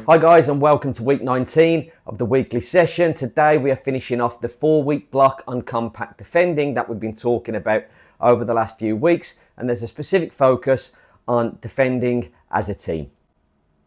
Hi guys, and welcome to week 19 of the weekly session. Today we are finishing off the 4-week block on compact defending that we've been talking about over the last few weeks, and there's a specific focus on defending as a team.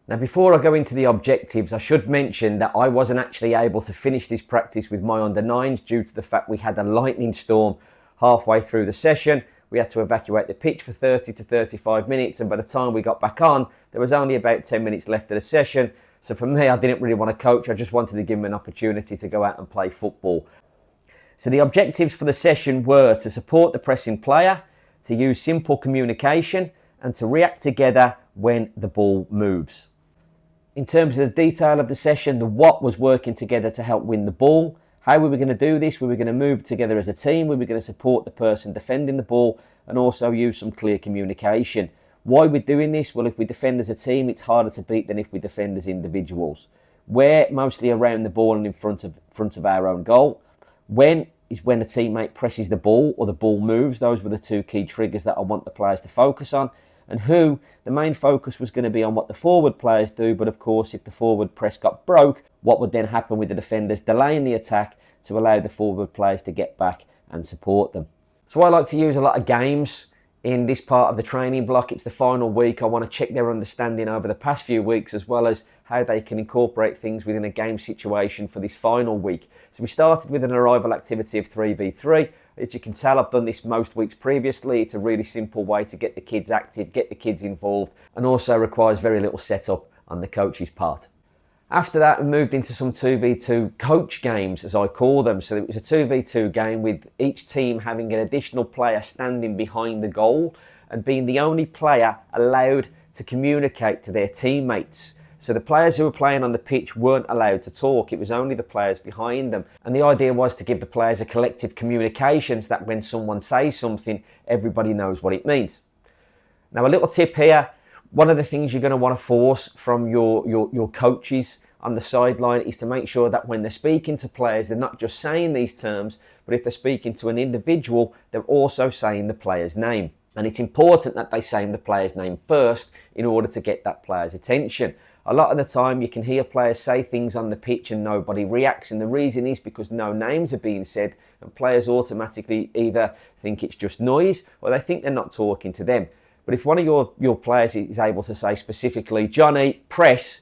Now, before I go into the objectives, I should mention that I wasn't actually able to finish this practice with my under-9s due to the fact we had a lightning storm halfway through the session. We had to evacuate the pitch for 30 to 35 minutes, and by the time we got back on, there was only about 10 minutes left of the session. So for me, I didn't really want to coach. I just wanted to give him an opportunity to go out and play football. So the objectives for the session were to support the pressing player, to use simple communication, and to react together when the ball moves. In terms of the detail of the session, the what was working together to help win the ball. How we were going to do this, we were going to move together as a team, we were going to support the person defending the ball, and also use some clear communication. Why we're doing this? Well, if we defend as a team, it's harder to beat than if we defend as individuals. Where? Mostly around the ball and in front of our own goal. When is when a teammate presses the ball or the ball moves. Those were the two key triggers that I want the players to focus on. And who, the main focus was going to be on what the forward players do, but of course if the forward press got broke, what would then happen with the defenders delaying the attack to allow the forward players to get back and support them. So I like to use a lot of games in this part of the training block. It's the final week. I want to check their understanding over the past few weeks, as well as how they can incorporate things within a game situation for this final week. So we started with an arrival activity of 3v3. As you can tell, I've done this most weeks previously. It's a really simple way to get the kids active, get the kids involved, and also requires very little setup on the coach's part. After that, we moved into some 2v2 coach games, as I call them. So it was a 2v2 game with each team having an additional player standing behind the goal and being the only player allowed to communicate to their teammates. So the players who were playing on the pitch weren't allowed to talk. It was only the players behind them. And the idea was to give the players a collective communication so that when someone says something, everybody knows what it means. Now, a little tip here. One of the things you're going to want to force from your coaches on the sideline is to make sure that when they're speaking to players, they're not just saying these terms, but if they're speaking to an individual, they're also saying the player's name. And it's important that they say the player's name first in order to get that player's attention. A lot of the time you can hear players say things on the pitch and nobody reacts, and the reason is because no names are being said and players automatically either think it's just noise or they think they're not talking to them. But if one of your players is able to say specifically, Johnny, press,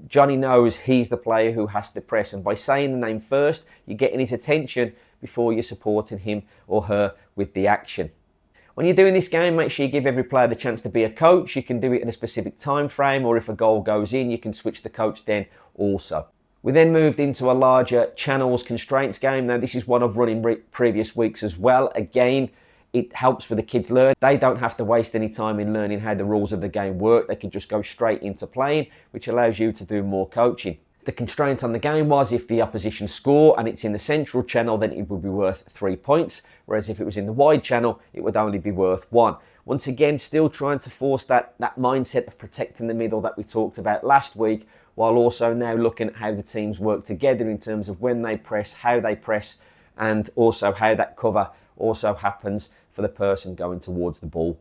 Johnny knows he's the player who has to press. And by saying the name first, you're getting his attention before you're supporting him or her with the action. When you're doing this game, make sure you give every player the chance to be a coach. You can do it in a specific time frame, or if a goal goes in, you can switch the coach then also. We then moved into a larger channels constraints game. Now, this is one I've run in previous weeks as well. Again, it helps with the kids learn. They don't have to waste any time in learning how the rules of the game work. They can just go straight into playing, which allows you to do more coaching. The constraint on the game was if the opposition score and it's in the central channel, then it would be worth 3 points. Whereas if it was in the wide channel, it would only be worth 1. Once again, still trying to force that mindset of protecting the middle that we talked about last week, while also now looking at how the teams work together in terms of when they press, how they press, and also how that cover also happens for the person going towards the ball.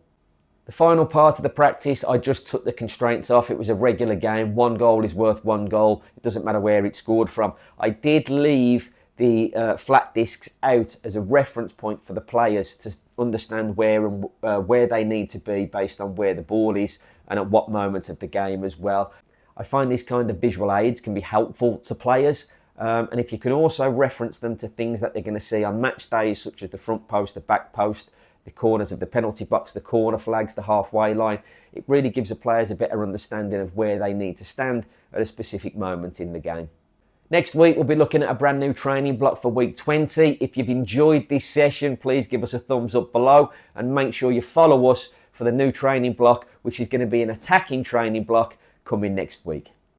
The final part of the practice, I just took the constraints off. It was a regular game. 1 goal is worth 1 goal. It doesn't matter where it's scored from. I did leave the flat discs out as a reference point for the players to understand where they need to be based on where the ball is and at what moment of the game as well. I find these kind of visual aids can be helpful to players. And if you can also reference them to things that they're going to see on match days, such as the front post, the back post, the corners of the penalty box, the corner flags, the halfway line, it really gives the players a better understanding of where they need to stand at a specific moment in the game. Next week, we'll be looking at a brand new training block for week 20. If you've enjoyed this session, please give us a thumbs up below and make sure you follow us for the new training block, which is going to be an attacking training block coming next week.